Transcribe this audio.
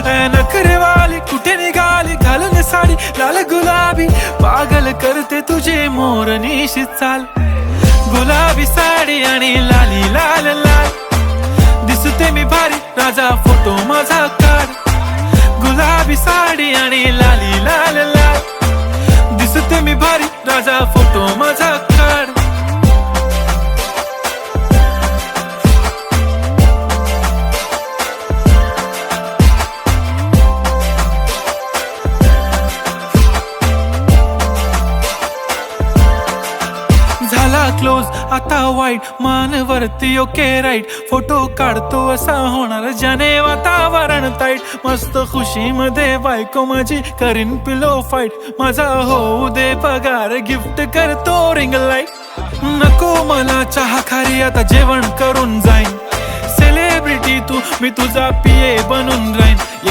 नखरेवाली कुठे निघाली घालून साडी लाल गुलाबी, पागल करते तुझे मोरनीशी चाल. गुलाबी साडी आणि लाली लाल लाल, दिसते मी भारी राजा फोटो माझा काढ. गुलाबी साडी आणि लाली लाल लाल, दिसते मी भारी राजा फोटो माझा काढ. झाला क्लोज आता वाईट, मान वरती ओके राईट, फोटो काढतो असा होणार ज्याने वातावरण ताईट. मस्त खुशी मध्ये बायको माझी करीन पिलो फाईट, माझा होऊ दे पगार गिफ्ट करतो रिंग लाईट. नको मला चहा खारी आता जेवण करून जाईन, सेलिब्रिटी तू मी तुझा पिये बनून राहीन.